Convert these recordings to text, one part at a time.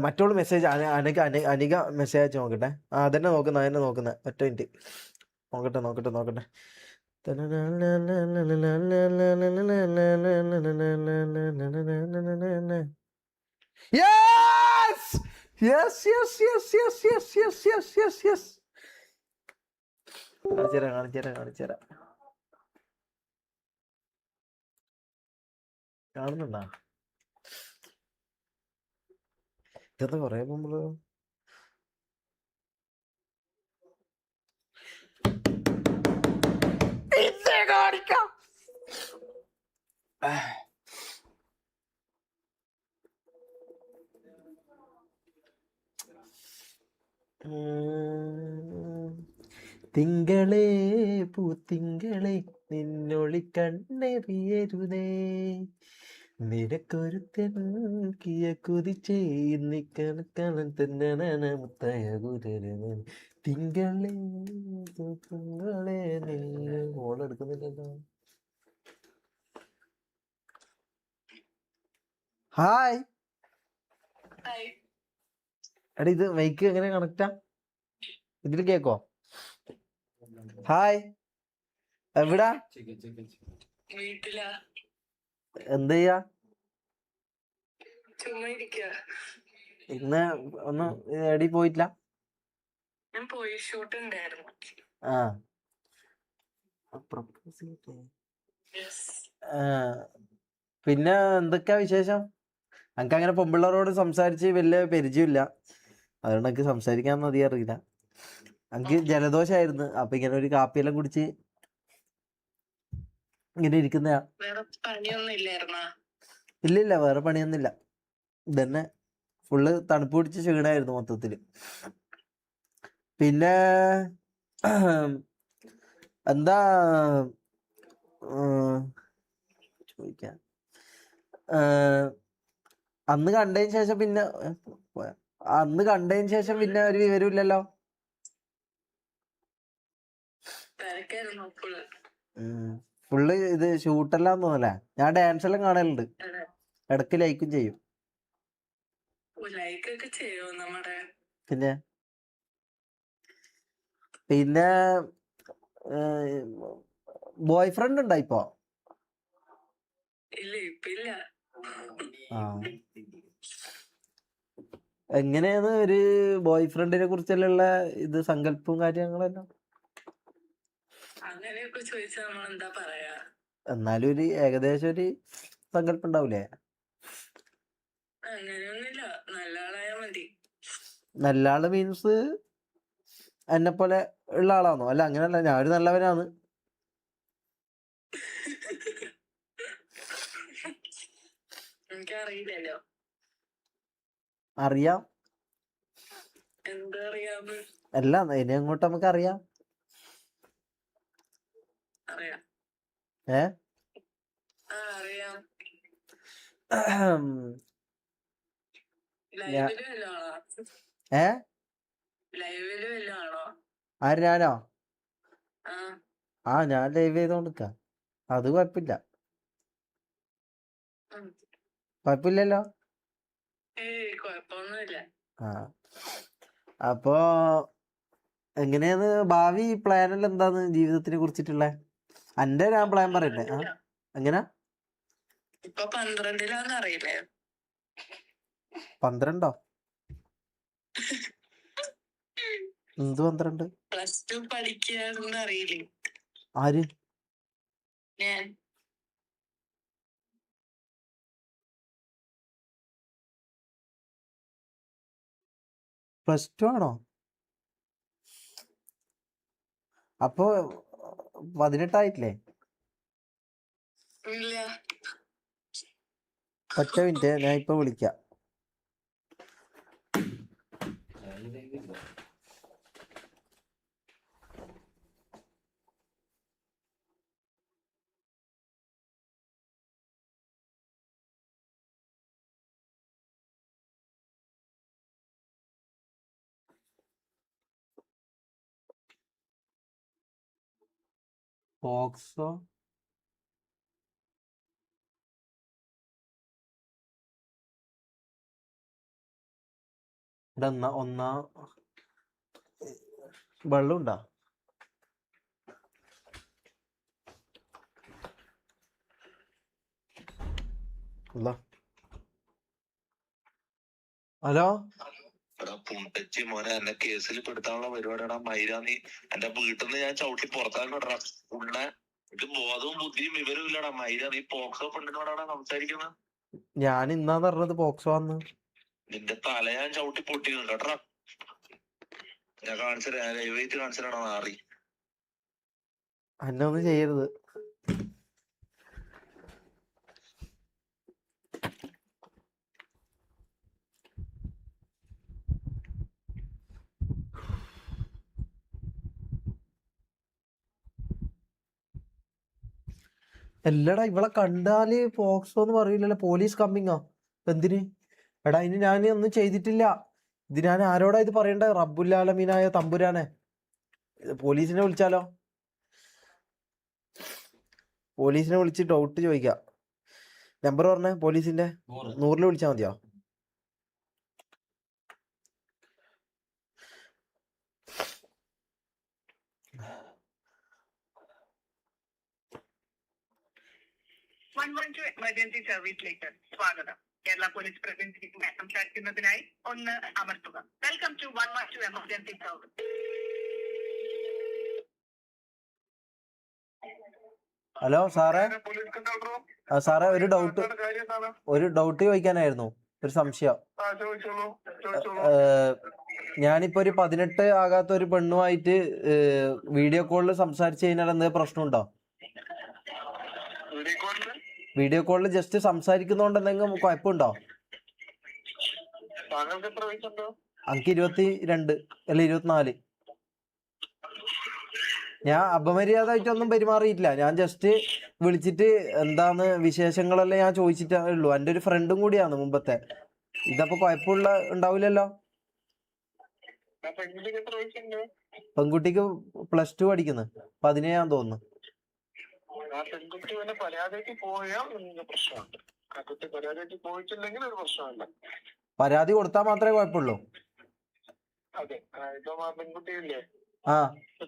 മറ്റോള് message Anika message അയച്ച് നോക്കട്ടെ. അതന്നെ നോക്കുന്ന ഒറ്റ മിനിറ്റ്. നോക്കട്ടെ. കാണിച്ചുതരാം. കാണുന്നുണ്ടാ? ഇതെന്താ കൊറേ മുമ്പ് കാണിക്കാം. തിങ്കളേ പൂത്തിങ്കളെ നിന്നൊളി കണ്ണെറിയരുതേ, നിനക്കൊരുത്തൻകിയ കുതിച്ചേ നിക്കണക്കണൻ തന്നെ മുത്തയ കുരരുത്. തിങ്കളേ പൂത്തിങ്കളെ നിന്നെ ഓളെടുക്കുന്നില്ലല്ലോ. ഹായ്. എടാ ഇത് മൈക്ക് എങ്ങനെ കണക്റ്റാ? ഇതിൽ കേക്കോ? ഹായ്, എവിടാ? എന്ത് ചെയ്യാ? ഇന്ന് ഒന്നും എടി പോയിട്ടില്ല? ആ പിന്നെ എന്തൊക്കെയാ വിശേഷം? എനിക്ക് അങ്ങനെ പെമ്പിള്ളേരോട് സംസാരിച്ച് വലിയ പരിചയമില്ല, അതുകൊണ്ട് എനിക്ക് സംസാരിക്കാൻ അധികം അറിയില്ല. എനിക്ക് ജലദോഷമായിരുന്നു, അപ്പൊ ഇങ്ങനെ ഒരു കാപ്പിയെല്ലാം കുടിച്ച് ഇങ്ങനെ ഇരിക്കുന്നയാ. ഇല്ല, വേറെ പണിയൊന്നുമില്ല. ഇതന്നെ ഫുള്ള് തണുപ്പ് പിടിച്ച് ക്ഷീണമായിരുന്നു മൊത്തത്തില്. പിന്നെ എന്താ ചോദിക്കാൻ, അന്ന് കണ്ടതിന് ശേഷം പിന്നെ ഒരു വിവരമില്ലല്ലോ. ഫുള്ള് ഇത് ഷൂട്ടെല്ലാം തോന്നല്ലേ? ഞാൻ ഡാൻസ് എല്ലാം കാണലുണ്ട്, ഇടയ്ക്ക് ലൈക്കും ചെയ്യും. പിന്നെ ബോയ് ഫ്രണ്ട് ഉണ്ടോ ഇപ്പൊ? എങ്ങനെയാണ് ഒരു ബോയ് ഫ്രണ്ടിനെ കുറിച്ചുള്ള ഇത് സങ്കല്പവും കാര്യങ്ങളെല്ലാം? എന്നാലും ഒരു ഏകദേശം ഒരു സങ്കല്പം ഉണ്ടാവൂലേ? നല്ല ആള് മീൻസ് എന്നെ പോലെ ഉള്ള ആളാണോ? അല്ല, അങ്ങനെയല്ല, ഞാൻ ഒരു നല്ലവനാണ്. അറിയാം. അല്ല, ഇനി അങ്ങോട്ട് നമുക്ക് അറിയാം. ഏ ആര്, ഞാനോ? ഞാൻ ലൈവ് ചെയ്തോണ്ടിരിക്ക. അത് കുഴപ്പമില്ലല്ലോ. അപ്പോ എങ്ങനെയാണ് ഭാവി പ്ലാനെല്ലാം എന്താന്ന് ജീവിതത്തിനെ കുറിച്ചിട്ടുള്ള? എന്റെ ഞാൻ പ്ലാൻ പറയട്ടെ. എങ്ങനെ? 12? എന്ത് 12? ആര്? +2 ആണോ? അപ്പൊ 18 ആയിട്ടില്ലേ? ഒറ്റ മിനിറ്റ്, ഞാൻ ഇപ്പൊ വിളിക്കാം. പോക്സോ ഇവിടെ വെള്ളം ഉണ്ടാ? ഹലോ എടാ പുണ്ടച്ചി മോനെ, എന്നെ കേസിൽ പെടുത്താനുള്ള പരിപാടിയാടാ മൈര. നീ എന്റെ വീട്ടിൽ നിന്ന് ഞാൻ ചവിട്ടി പുറത്താക്കടാ ഉണ്ണ. ഇത് ബോധവും ബുദ്ധിയും വിവരവും ഇല്ലടാ മൈര. നീ പോക്സോ പെണ്ണിനോടാടാ സംസാരിക്കുന്നത്. ഞാൻ ഇന്നാന്ന് പറഞ്ഞത് പോക്സോ വന്ന്. നിന്റെ തല ഞാൻ ചവിട്ടി പൊട്ടിക്കുന്നു കേട്ടടാ. ഞാൻ കാണിച്ചത് ലൈവായിട്ട് കാണിച്ചതാടാ മാറി. എന്നെ ഒന്നും ചെയ്യരുത്. അല്ലടാ, ഇവളെ കണ്ടാല് പോക്സോ എന്ന് പറയില്ലല്ലോ, പോലീസ് കമ്മിങ്ങോ? എന്തിന്? എടാ ഇനി ഞാൻ ഒന്നും ചെയ്തിട്ടില്ല. ഇത് ഞാൻ ആരോടാ ഇത് പറയണ്ടേ? റബ്ബുല്ലാലമീനായ തമ്പുരാനെ, പോലീസിനെ വിളിച്ചാലോ? പോലീസിനെ വിളിച്ച് ഡൗട്ട് ചോദിക്കാം. നമ്പർ പറഞ്ഞേ പോലീസിന്റെ. 100 വിളിച്ചാൽ മതിയോ? എമർജൻസി സർവീസിലേക്ക് സ്വാഗതം. കേരള പോലീസ് പ്രതിനിധിയുമായി സംസാരിക്കുന്നതിനായി 1 അമർത്തുക. Welcome to 112 emergency service. Hello സാറേ. സാറേ ഒരു ഡൗട്ട് ചോദിക്കാനായിരുന്നു, ഒരു സംശയം. ഞാനിപ്പോ ഒരു 18 ആകാത്ത ഒരു പെണ്ണുമായിട്ട് വീഡിയോ കോളിൽ സംസാരിച്ചു കഴിഞ്ഞാൽ എന്തെങ്കിലും പ്രശ്നമുണ്ടോ? വീഡിയോ കോളിൽ ജസ്റ്റ് സംസാരിക്കുന്നോണ്ട് എന്തെങ്കിലും കുഴപ്പമുണ്ടോ? എനിക്ക് 22 അല്ല 24. ഞാൻ അപമര്യാദയായിട്ടൊന്നും പെരുമാറിയിട്ടില്ല. ഞാൻ ജസ്റ്റ് വിളിച്ചിട്ട് എന്താന്ന് വിശേഷങ്ങളെല്ലാം ഞാൻ ചോദിച്ചിട്ടേ ഉള്ളൂ. എൻ്റെ ഒരു ഫ്രണ്ടും കൂടിയാണ് മുമ്പത്തെ. ഇതപ്പോ കുഴപ്പമുള്ള ഉണ്ടാവില്ലല്ലോ? പെൺകുട്ടിക്ക് +2 പഠിക്കുന്നു, 17 തോന്നുന്നു. പരാതി കൊടുത്താൽ മാത്രമേ കുഴപ്പമുള്ളൂ. ആ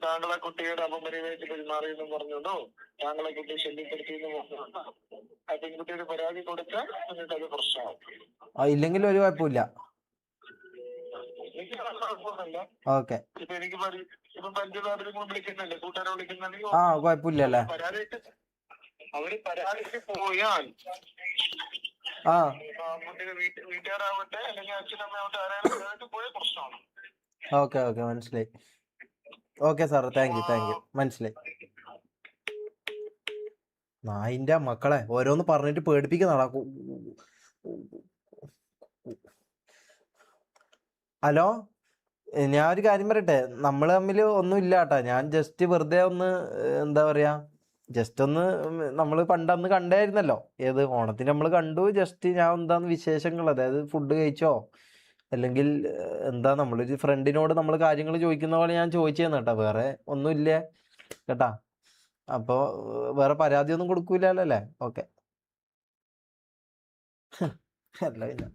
താങ്കളെ കുട്ടിയുടെ അപമര്യാദയായിട്ട് പെരുമാറിയെന്ന് പറഞ്ഞോണ്ടോ, താങ്കളെ കുട്ടി ശല്യപ്പെടുത്തിയെന്ന് പറഞ്ഞോണ്ടോ ആ പെൺകുട്ടിയുടെ പരാതി കൊടുത്താൽ നിങ്ങൾക്ക് അത് പ്രശ്നമാവും. ഇല്ലെങ്കിൽ ഒരു കുഴപ്പമില്ല. ഓക്കെ. ഇപ്പൊ എനിക്ക് ഇപ്പൊ പഞ്ചായത്ത് വിളിക്കുന്നുണ്ട്, കൂട്ടുകാരെ വിളിക്കുന്നുണ്ടെങ്കിൽ ആ കുഴപ്പമില്ലല്ലേ? അവര് പരാതിക്ക് പോയാൽ വീട്ടുകാരാവട്ടെ അല്ലെങ്കിൽ അച്ഛനമ്മയാവട്ടെ ആരായാലും പോയ പ്രശ്നമാണ്. ഓക്കെ ഓക്കെ മനസ്സിലായി. ഓക്കെ സാറ്, താങ്ക് യു മനസ്സിലായി. നായിന്റെ മക്കളെ ഓരോന്ന് പറഞ്ഞിട്ട് പേടിപ്പിക്കുന്നതാ. ഹലോ, ഞാൻ ഒരു കാര്യം പറയട്ടെ. നമ്മൾ തമ്മിൽ ഒന്നും ഇല്ല കേട്ടാ. ഞാൻ ജസ്റ്റ് വെറുതെ ഒന്ന് എന്താ പറയാ, ജസ്റ്റ് ഒന്ന് നമ്മൾ പണ്ടന്ന് കണ്ടായിരുന്നല്ലോ, ഏത് ഓണത്തിന് നമ്മൾ കണ്ടു. ജസ്റ്റ് ഞാൻ എന്താന്ന് വിശേഷങ്ങൾ, അതായത് ഫുഡ് കഴിച്ചോ അല്ലെങ്കിൽ എന്താ, നമ്മളൊരു ഫ്രണ്ടിനോട് നമ്മൾ കാര്യങ്ങൾ ചോദിക്കുന്ന പോലെ ഞാൻ ചോദിച്ചതെന്ന് കേട്ടാ. വേറെ ഒന്നുമില്ല കേട്ടാ. അപ്പോൾ വേറെ പരാതിയൊന്നും കൊടുക്കൂലല്ലോ അല്ലേ? ഓക്കെ. അല്ല പിന്നെ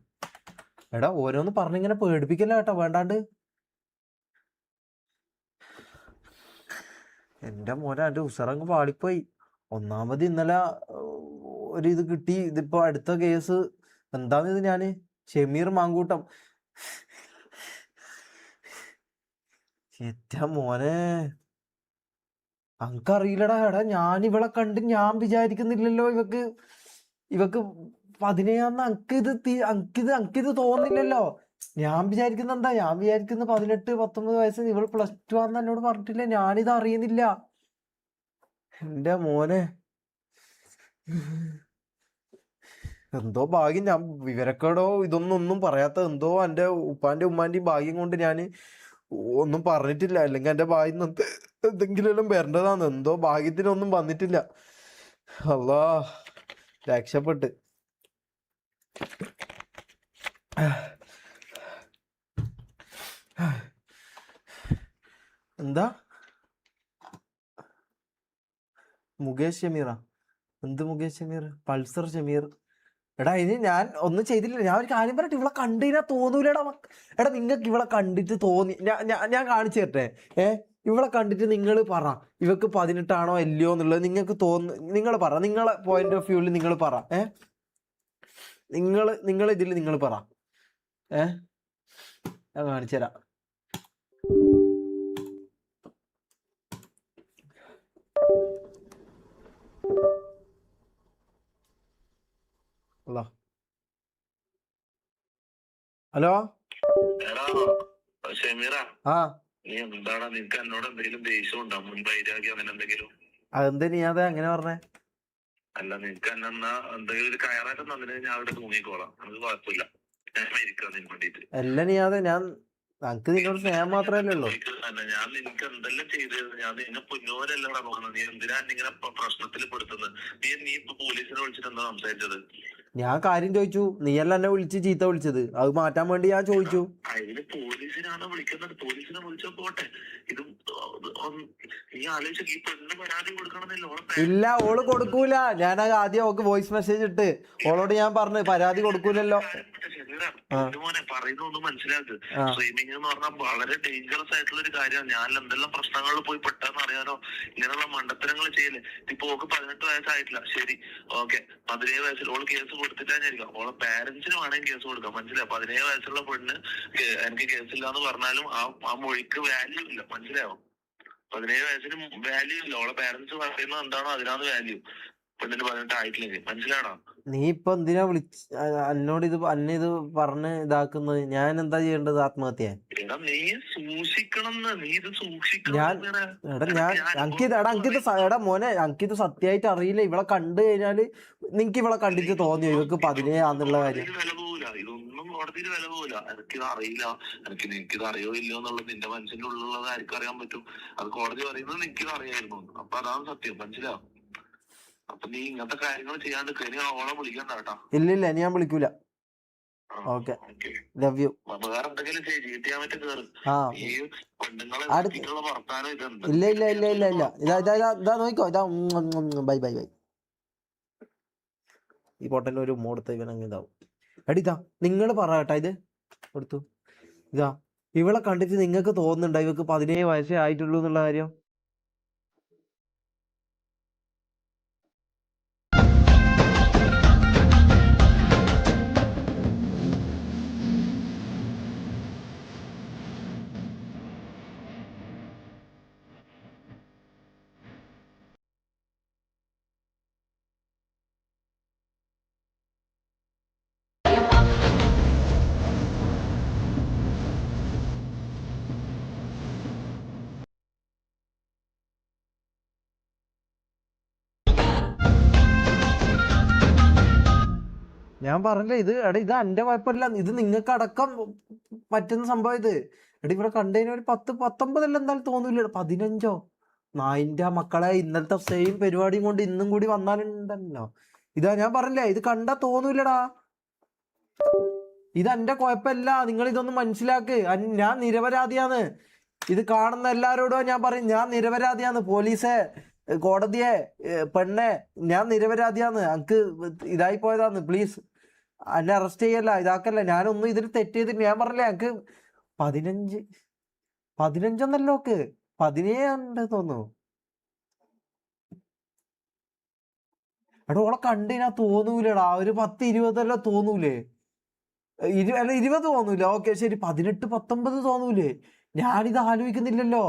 എടാ ഓരോന്ന് പറഞ്ഞിങ്ങനെ പേടിപ്പിക്കല്ല കേട്ടോ, വേണ്ടാണ്ട്. എൻ്റെ മോനെ, എൻ്റെ ഉസറങ്ങ് പാളിപ്പോയി. ഒന്നാമത് ഇന്നലെ ഒരു ഇത് കിട്ടി. ഇതിപ്പോ അടുത്ത കേസ് എന്താന്നിത്? ഞാന് ഷമീർ മാങ്കൂട്ടം. എറ്റാ മോനെ, അനക്കറിയില്ലടാ. എടാ ഞാൻ ഇവളെ കണ്ട് ഞാൻ വിചാരിക്കുന്നില്ലല്ലോ ഇവക്ക് 17 അനക്കിത് തോന്നില്ലല്ലോ. ഞാൻ വിചാരിക്കുന്ന എന്താ, ഞാൻ വിചാരിക്കുന്ന 18-19 വയസ്സ്. ഇവൾ +2 ആണെന്ന് എന്നോട് പറഞ്ഞിട്ടില്ല. ഞാനിത് അറിയുന്നില്ല. എന്റെ മോനെ, എന്തോ ഭാഗ്യം. ഞാൻ വിവരക്കേടോ ഇതൊന്നും പറയാത്ത എന്തോ എൻ്റെ ഉപ്പാന്റെ ഉമ്മാന്റെയും ഭാഗ്യം കൊണ്ട് ഞാൻ ഒന്നും പറഞ്ഞിട്ടില്ല. അല്ലെങ്കിൽ എൻ്റെ ഭാഗ്യം എന്തെങ്കിലും വരേണ്ടതാണ്. എന്തോ ഭാഗ്യത്തിനൊന്നും വന്നിട്ടില്ല. അല്ലാ, രക്ഷപ്പെട്ട്. എന്താ മുകേഷ് ഷമീറാ? എന്ത് മുകേഷ് ഷമീർ? പൾസർ ഷമീർ? എടാ ഇനി ഞാൻ ഒന്നും ചെയ്തില്ല. ഞാൻ ഒരു കാര്യം പറയട്ടെ, ഇവളെ കണ്ടിനാ തോന്നൂലടാ. എടാ നിങ്ങൾക്ക് ഇവളെ കണ്ടിട്ട് തോന്നി, ഞാൻ കാണിച്ചു തരട്ടെ. ഇവളെ കണ്ടിട്ട് നിങ്ങൾ പറ, ഇവക്ക് 18 ആണോ അല്ലയോ എന്നുള്ളത് നിങ്ങൾക്ക് നിങ്ങൾ പറ. നിങ്ങളെ പോയിന്റ് ഓഫ് വ്യൂവിൽ നിങ്ങൾ പറ. നിങ്ങൾ ഇതിൽ നിങ്ങൾ പറ. ഞാൻ കാണിച്ചു തരാം. ഹലോ ഷമീറ, ആ നീ എന്താണ്, നിനക്ക് എന്നോട് എന്തെങ്കിലും ദേഷ്യം ഉണ്ടോ? മുൻവൈരാഗ്യം അങ്ങനെ എന്തെങ്കിലും? അതെന്താ നീ അതെ അങ്ങനെ പറഞ്ഞേ? അല്ല, നിനക്ക് എന്നെ എന്തെങ്കിലും ഒരു കയറായിട്ട് തന്നെ ഞാൻ അവിടെ തൂങ്ങിക്കോളാം, നമുക്ക് കുഴപ്പമില്ല. ഞാൻ മരിക്കാം നിനക്ക് വേണ്ടിട്ട്. അല്ല നീ അതെ, ഞങ്ങക്ക് നിന്നോട് സ്നേഹം മാത്രമല്ലേ ഉള്ളൂ. ഞാൻ നിനക്ക് എന്തെല്ലാം ചെയ്തത്? ഞാൻ നിന്നെ പൊന്നോരല്ലടാ നോക്കുന്നത്. നീ എന്തിനാ ഇങ്ങനെ പ്രശ്നത്തിൽ പെടുത്തുന്നത്? നീ ഇപ്പൊ പോലീസിനെ വിളിച്ചിട്ട് എന്താ സംസാരിച്ചത്? ഞാൻ കാര്യം ചോദിച്ചു, നീയല്ല എന്നെ വിളിച്ച് ചീത്ത വിളിച്ചത്. അത് മാറ്റാൻ വേണ്ടി ഞാൻ ചോദിച്ചു. അതിന് പോലീസിനാണ് വിളിക്കുന്നത്. പോലീസിനെ വിളിച്ചോ പോട്ടെ. ഇത് നീ ആലോചിച്ച ഈ പെണ്ണ് പരാതി കൊടുക്കണമെന്നില്ല. ഇല്ല, ഓള് കൊടുക്കൂല. ഞാൻ ആദ്യം ഓക്ക് വോയിസ് മെസ്സേജ് ഇട്ട് ഓളോട് ഞാൻ പറഞ്ഞു പരാതി കൊടുക്കൂലല്ലോ. മോനെ പറയുന്നൊന്നും മനസ്സിലാക്ക്. സ്ട്രീമിംഗ് എന്ന് പറഞ്ഞാൽ വളരെ ഡേഞ്ചറസ് ആയിട്ടുള്ള ഒരു കാര്യമാണ്. ഞാൻ എന്തെല്ലാം പ്രശ്നങ്ങളിൽ പോയി പെട്ടെന്ന് അറിയാനോ ഇങ്ങനെയുള്ള മണ്ടത്തരങ്ങൾ ചെയ്യല്. ഇപ്പൊ ഓക്ക് 18 വയസ്സായിട്ടില്ല, ശരി, ഓക്കെ. 17 വയസ്സിൽ ഓള് കേസ് കൊടുത്തിട്ടായിരിക്കാം. ഓളെ പാരന്റ്സിന് വേണമെങ്കിൽ കേസ് കൊടുക്കാം, മനസ്സിലായോ? 17 വയസ്സുള്ള പെണ്ണ് എനിക്ക് കേസില്ല എന്ന് പറഞ്ഞാലും ആ മൊഴിക്ക് വാല്യൂ ഇല്ല, മനസ്സിലായോ? 17 വയസ്സിന് വാല്യൂ ഇല്ല. ഓളെ പാരന്റ്സ് പറയുന്നത് എന്താണോ അതിനാണ് വാല്യൂ. പെണ്ണിന് 18 ആയിട്ടില്ലെങ്കിൽ, മനസ്സിലാണോ? നീ ഇപ്പൊ എന്തിനാ എന്നോട് അന്നെ ഇത് പറഞ്ഞ് ഇതാക്കുന്നത്? ഞാൻ എന്താ ചെയ്യേണ്ടത്? ആത്മഹത്യ? എടാ നീ സൂക്ഷിക്കണം, നീ ഇത് സൂക്ഷിക്കണം. എടാ മോനെ, എനിക്കിത് സത്യമായിട്ട് അറിയില്ല. ഇവളെ കണ്ടു കഴിഞ്ഞാല് നിനക്ക് ഇവളെ കണ്ടിട്ട് തോന്നിയോ ഇവക്ക് 17 ആന്നുള്ള കാര്യം? വില പോവില്ല, ഇതൊന്നും കോടതിയിൽ വില പോവില്ല. എനിക്കിത് അറിയില്ല, നിനക്കിത് അറിയോ ഇല്ലയോ എന്നുള്ളത് നിന്റെ മനസ്സിന്റെ ഉള്ളിലുള്ളത് ആർക്കും അറിയാൻ പറ്റും. അത് കോടതി പറയുന്നത് നിനക്കിത് അറിയായിരുന്നു. അപ്പൊ അതാണ് സത്യം, മനസ്സിലാവും. അപ്പൊ നീ ഇങ്ങനത്തെ കാര്യങ്ങൾ ചെയ്യാണ്ട് ഇനി ഓളെ വിളിക്കണ്ട കേട്ടോ. ഇല്ല, ഞാൻ വിളിക്കൂല. Okay, love you. വേറെ എന്തെങ്കിലും ചെയ്യാൻ പറ്റും കേറ്. ഈ പെണ്ണുങ്ങളെ വർത്താനം ഇതുണ്ട്. ഇല്ല. ഇതാ നോക്കോ, ഇതാ. ബൈ. ഈ പൊട്ടന് ഒരു മോടത്ത് ഇവനങ്ങ് ഇതാവും. എടിതാ നിങ്ങൾ പറ കേട്ടാ. ഇത് കൊടുത്തു. ഇതാ ഇവളെ കണ്ടിട്ട് നിങ്ങൾക്ക് തോന്നുന്നുണ്ടോ ഇവക്ക് 17 വയസ്സേ ആയിട്ടുള്ളൂ എന്നുള്ള കാര്യം? ഞാൻ പറഞ്ഞില്ലേ, ഇത് ഇത് എന്റെ കുഴപ്പമില്ല. ഇത് നിങ്ങൾക്ക് അടക്കം പറ്റുന്ന സംഭവം. ഇത് ഇവിടെ കണ്ടതിന് ഒരു 10-19 എന്തായാലും തോന്നൂല. 15 നായിന്റെ മക്കളെ. ഇന്നലത്തെ സെയിം പരിപാടിയും കൊണ്ട് ഇന്നും കൂടി വന്നാലുണ്ടല്ലോ. ഇതാ ഞാൻ പറഞ്ഞില്ലേ, ഇത് കണ്ടാ തോന്നൂലടാ. ഇത് എന്റെ കുഴപ്പമില്ല. നിങ്ങൾ ഇതൊന്നും മനസ്സിലാക്ക്. ഞാൻ നിരപരാധിയാണ്. ഇത് കാണുന്ന എല്ലാരോടും ഞാൻ പറയും, ഞാൻ നിരപരാധിയാണ്. പോലീസെ, കോടതിയെ, പെണ്ണെ, ഞാൻ നിരപരാധിയാണ്. എനിക്ക് ഇതായി പോയതാണ്. പ്ലീസ് എന്നെ അറസ്റ്റ് ചെയ്യല്ല, ഇതാക്കല്ല. ഞാനൊന്നും ഇതിൽ തെറ്റ് ചെയ്തിട്ട്. ഞാൻ പറഞ്ഞില്ലേ എനിക്ക് 15 ഒക്കെ 17 തോന്നുന്നു. എടാ ഓളെ കണ്ടിനാ തോന്നൂലടാ. ഒരു 10-20 തോന്നൂലേ? 20 തോന്നൂല. ഓക്കെ ശരി, 18-19 തോന്നൂലേ? ഞാനിത് ആലോചിക്കുന്നില്ലല്ലോ.